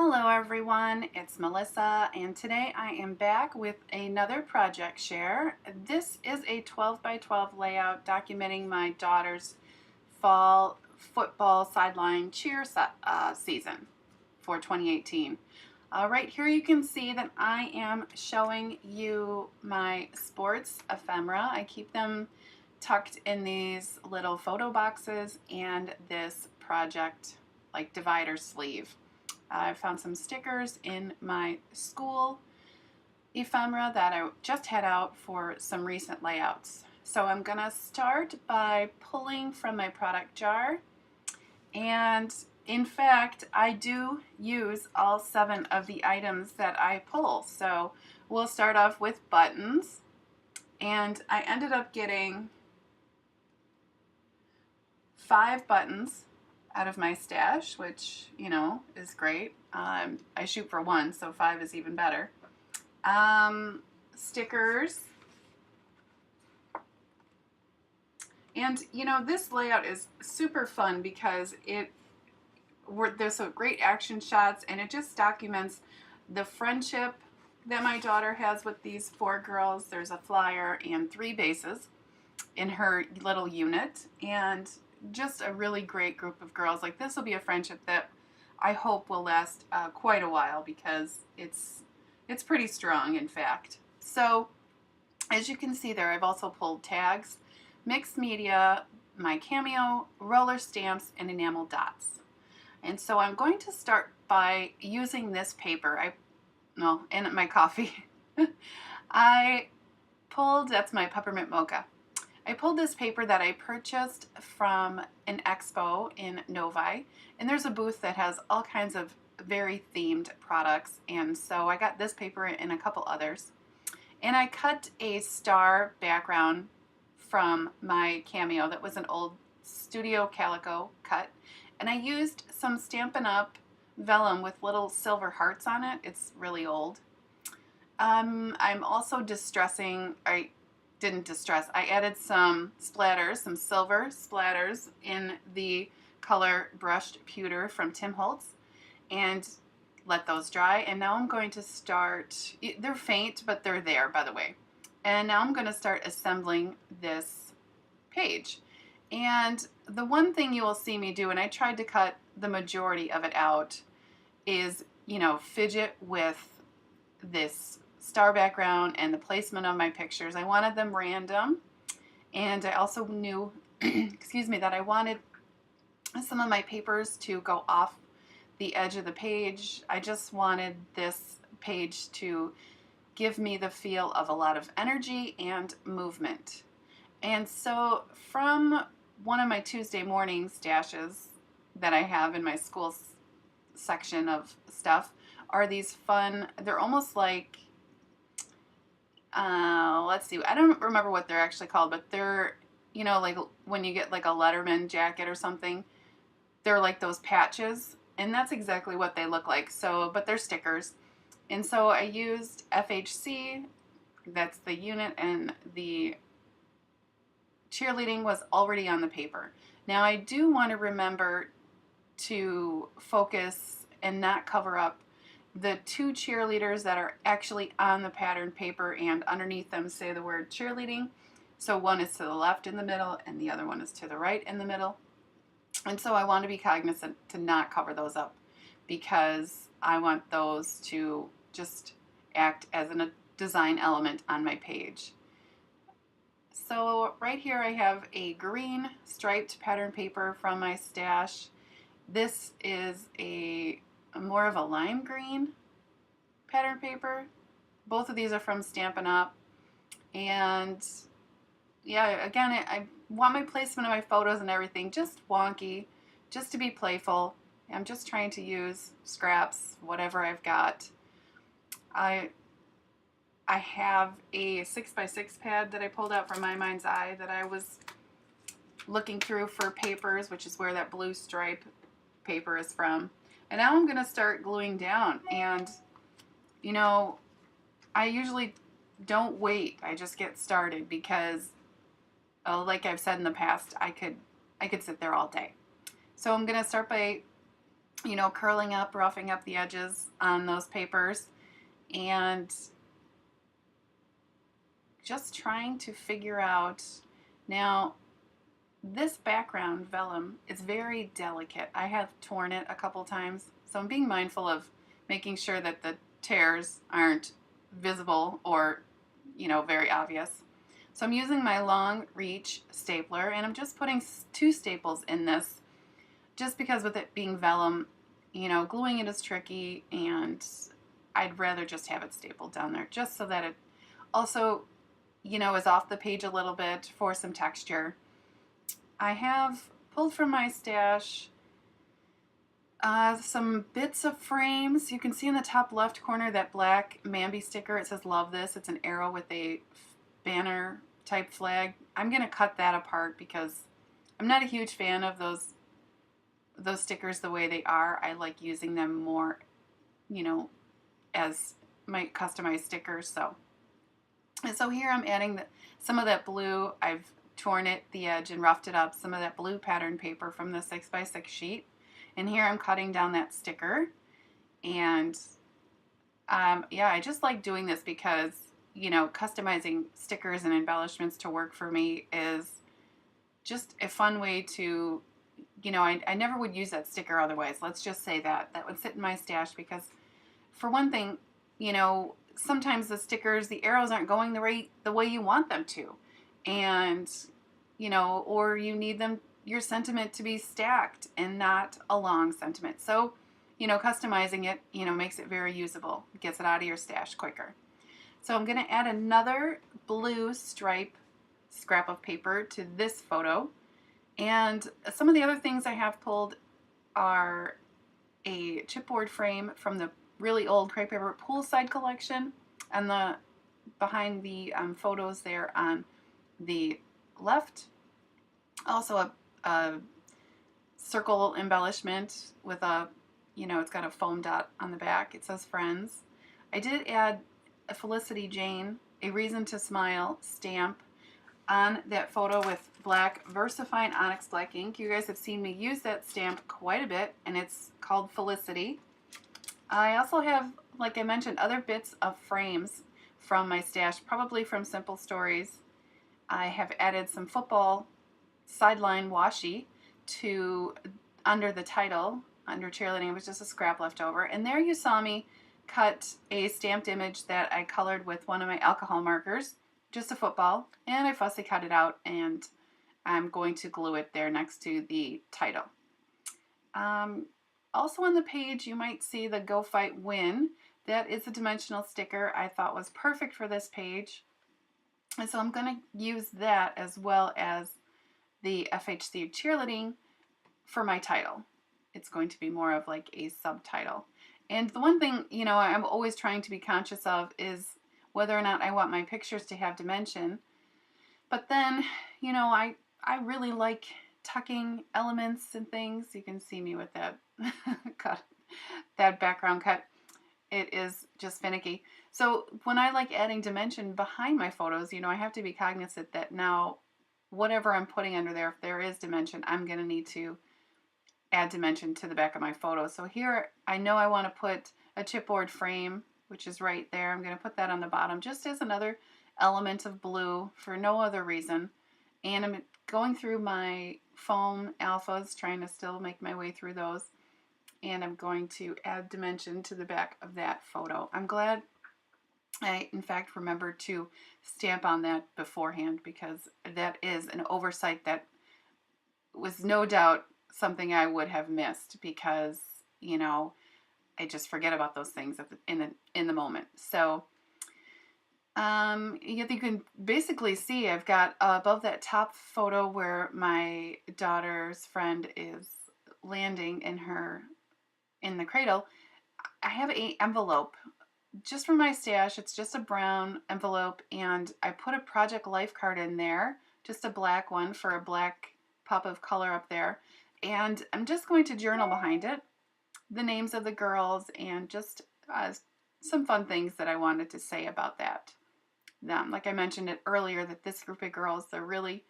Hello everyone, it's Melissa and today I am back with another project share. This is a 12 by 12 layout documenting my daughter's fall football sideline cheer season for 2018. Right here you can see that I am showing you my sports ephemera. I keep them tucked in these little photo boxes and this project like divider sleeve. I found some stickers in my school ephemera that I just had out for some recent layouts. So I'm going to start by pulling from my product jar, and in fact I do use all 7 of the items that I pull. So we'll start off with buttons, and I ended up getting 5 buttons out of my stash, which, you know, is great. I shoot for 1, so 5 is even better. Stickers. And, you know, this layout is super fun because there's some great action shots, and it just documents the friendship that my daughter has with these 4 girls. There's a flyer and 3 bases in her little unit, and just a really great group of girls. Like, this will be a friendship that I hope will last quite a while because it's pretty strong, in fact. So as you can see there, I've also pulled tags, mixed media, my cameo, roller stamps, and enamel dots. And so I'm going to start by using this paper. And my coffee. That's my peppermint mocha. I pulled this paper that I purchased from an expo in Novi, and there's a booth that has all kinds of very themed products, and so I got this paper and a couple others. And I cut a star background from my cameo that was an old Studio Calico cut, and I used some Stampin' Up! Vellum with little silver hearts on it. It's really old. I'm also I added some splatters, some silver splatters in the color brushed pewter from Tim Holtz, and let those dry. And now I'm going to start, they're faint, but they're there, by the way. And now I'm going to start assembling this page. And the one thing you will see me do, and I tried to cut the majority of it out, is, you know, fidget with this star background and the placement of my pictures. I wanted them random, and I also knew excuse me, that I wanted some of my papers to go off the edge of the page. I just wanted this page to give me the feel of a lot of energy and movement. And so from one of my Tuesday morning stashes that I have in my school section of stuff are these fun, they're almost like let's see, I don't remember what they're actually called, but they're, you know, like when you get like a Letterman jacket or something, they're like those patches, and that's exactly what they look like. So, but they're stickers. And so I used FHC, that's the unit, and the cheerleading was already on the paper. Now I do want to remember to focus and not cover up the 2 cheerleaders that are actually on the pattern paper, and underneath them say the word cheerleading. So one is to the left in the middle and the other one is to the right in the middle. And so I want to be cognizant to not cover those up because I want those to just act as a design element on my page. So right here I have a green striped pattern paper from my stash. This is more of a lime green pattern paper. Both of these are from Stampin' Up! And yeah, again, I want my placement of my photos and everything just wonky, just to be playful. I'm just trying to use scraps, whatever I've got. I have a 6x6 pad that I pulled out from My Mind's Eye that I was looking through for papers, which is where that blue stripe paper is from. And now I'm going to start gluing down. And, you know, I usually don't wait. I just get started because, like I've said in the past, I could sit there all day. So I'm going to start by you know, curling up, roughing up the edges on those papers, and just trying to figure out. Now, this background vellum is very delicate. I have torn it a couple times, so I'm being mindful of making sure that the tears aren't visible or, you know, very obvious. So I'm using my long reach stapler, and I'm just putting 2 staples in this, just because with it being vellum, you know, gluing it is tricky, and I'd rather just have it stapled down there just so that it also, you know, is off the page a little bit for some texture. I have pulled from my stash some bits of frames. You can see in the top left corner that black Mambi sticker. It says "Love This." It's an arrow with a banner type flag. I'm going to cut that apart because I'm not a huge fan of those stickers the way they are. I like using them more, you know, as my customized stickers. So here I'm adding some of that blue. I've torn it, the edge, and roughed it up. Some of that blue pattern paper from the 6x6 sheet. And here I'm cutting down that sticker. And yeah, I just like doing this because, you know, customizing stickers and embellishments to work for me is just a fun way to, you know, I never would use that sticker otherwise. Let's just say that. That would sit in my stash because, for one thing, you know, sometimes the stickers, the arrows aren't going the way you want them to. And, you know, or you need them, your sentiment to be stacked and not a long sentiment. So, you know, customizing it, you know, makes it very usable. It gets it out of your stash quicker. So I'm going to add another blue stripe scrap of paper to this photo. And some of the other things I have pulled are a chipboard frame from the really old crepe paper poolside collection, and the behind the photos there on the left. Also a circle embellishment with a, you know, it's got a foam dot on the back. It says Friends. I did add a Felicity Jane, A Reason to Smile stamp on that photo with black VersaFine Onyx Black ink. You guys have seen me use that stamp quite a bit, and it's called Felicity. I also have, like I mentioned, other bits of frames from my stash, probably from Simple Stories. I have added some football sideline washi to under the title, under Cheerleading. It was just a scrap left over. And there you saw me cut a stamped image that I colored with one of my alcohol markers, just a football, and I fussy cut it out, and I'm going to glue it there next to the title. Also on the page, you might see the Go Fight Win. That is a dimensional sticker I thought was perfect for this page. And so I'm going to use that as well as the FHC Cheerleading for my title. It's going to be more of like a subtitle. And the one thing, you know, I'm always trying to be conscious of is whether or not I want my pictures to have dimension. But then, you know, I really like tucking elements and things. You can see me with that cut, that background cut. It is just finicky. So when I like adding dimension behind my photos, you know, I have to be cognizant that now whatever I'm putting under there, if there is dimension, I'm going to need to add dimension to the back of my photo. So here I know I want to put a chipboard frame, which is right there. I'm going to put that on the bottom just as another element of blue for no other reason. And I'm going through my foam alphas, trying to still make my way through those. And I'm going to add dimension to the back of that photo. I'm glad I, in fact, remembered to stamp on that beforehand, because that is an oversight that was no doubt something I would have missed, because, you know, I just forget about those things in the moment. So you can basically see I've got above that top photo where my daughter's friend is landing in the cradle, I have an envelope just from my stash. It's just a brown envelope, and I put a Project Life card in there, just a black one for a black pop of color up there. And I'm just going to journal behind it, the names of the girls, and just some fun things that I wanted to say about them. Like I mentioned it earlier, that this group of girls, they're really,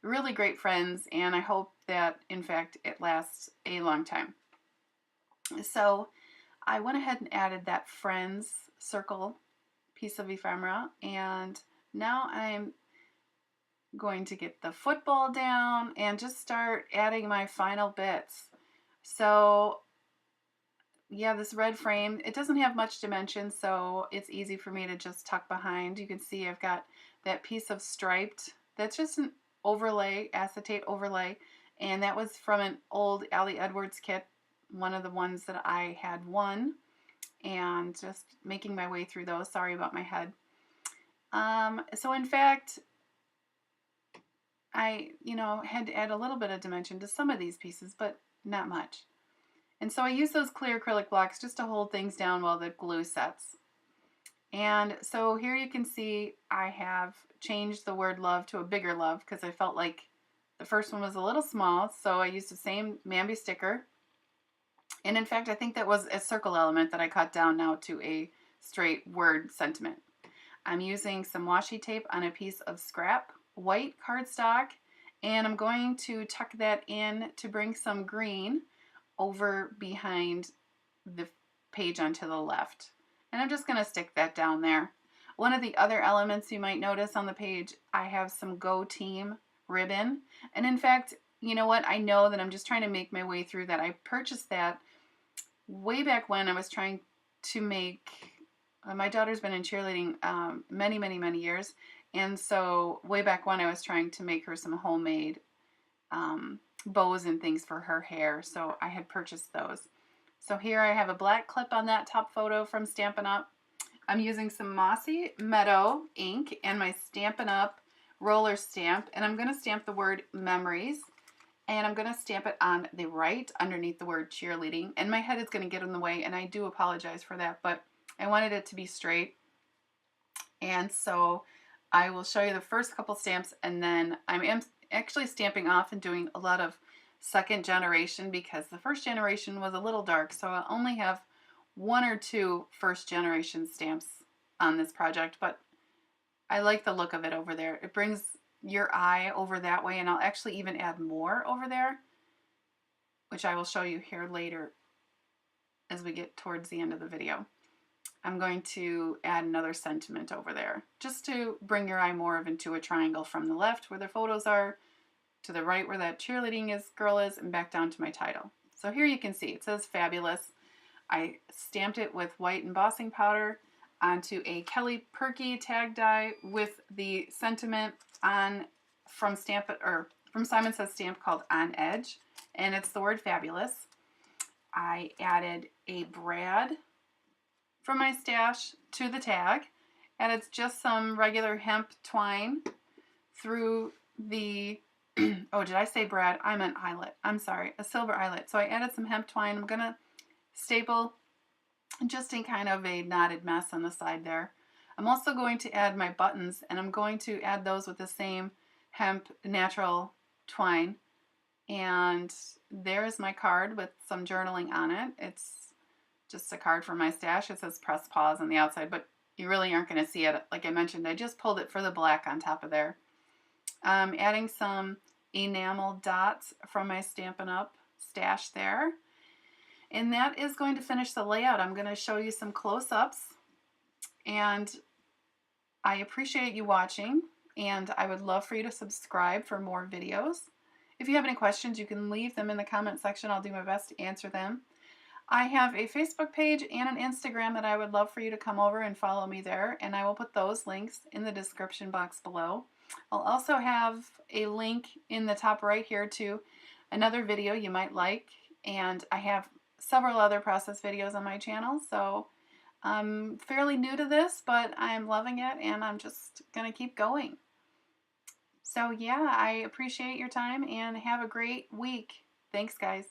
really great friends, and I hope that, in fact, it lasts a long time. So I went ahead and added that Friends circle piece of ephemera, and now I'm going to get the football down and just start adding my final bits. So yeah, this red frame, it doesn't have much dimension, so it's easy for me to just tuck behind. You can see I've got that piece of striped, that's just an overlay, acetate overlay, and that was from an old Allie Edwards kit, one of the ones that I had won, and just making my way through those. Sorry about my head. So in fact, I, had to add a little bit of dimension to some of these pieces, but not much. And so I use those clear acrylic blocks just to hold things down while the glue sets. And so here you can see I have changed the word love to a bigger love because I felt like the first one was a little small, so I used the same Mambi sticker. And in fact, I think that was a circle element that I cut down now to a straight word sentiment. I'm using some washi tape on a piece of scrap white cardstock, and I'm going to tuck that in to bring some green over behind the page onto the left. And I'm just going to stick that down there. One of the other elements you might notice on the page, I have some Go Team ribbon. And in fact, you know what? I know that I'm just trying to make my way through that. I purchased that way back when I was trying to make, my daughter's been in cheerleading many, many, many years. And so way back when I was trying to make her some homemade bows and things for her hair, so I had purchased those. So here I have a black clip on that top photo from Stampin'Up. I'm using some Mossy Meadow ink and my Stampin'Up roller stamp, and I'm going to stamp the word memories, and I'm going to stamp it on the right underneath the word cheerleading, and my head is going to get in the way, and I do apologize for that, but I wanted it to be straight. And so I will show you the first couple stamps, and then I'm actually stamping off and doing a lot of second generation because the first generation was a little dark, so I'll only have 1 or 2 first generation stamps on this project, but I like the look of it over there. It brings your eye over that way, and I'll actually even add more over there, which I will show you here later as we get towards the end of the video. I'm going to add another sentiment over there just to bring your eye more into a triangle from the left where the photos are, to the right where that cheerleading girl is, and back down to my title. So here you can see it says fabulous. I stamped it with white embossing powder onto a Kelly Perky tag die with the sentiment on from Simon Says Stamp called On Edge, and it's the word fabulous. I added a brad from my stash to the tag, and it's just some regular hemp twine through the oh, did I say brad? I meant eyelet. I'm sorry, a silver eyelet. So I added some hemp twine. I'm gonna staple just in kind of a knotted mess on the side there. I'm also going to add my buttons, and I'm going to add those with the same hemp natural twine. And there's my card with some journaling on it. It's just a card from my stash. It says press pause on the outside, but you really aren't going to see it. Like I mentioned, I just pulled it for the black on top of there. Adding some enamel dots from my Stampin' Up stash there. And that is going to finish the layout. I'm going to show you some close-ups, and I appreciate you watching, and I would love for you to subscribe for more videos. If you have any questions, you can leave them in the comment section. I'll do my best to answer them. I have a Facebook page and an Instagram that I would love for you to come over and follow me there, and I will put those links in the description box below. I'll also have a link in the top right here to another video you might like, and I have several other process videos on my channel, so I'm fairly new to this, but I'm loving it, and I'm just going to keep going. So yeah, I appreciate your time, and have a great week. Thanks, guys.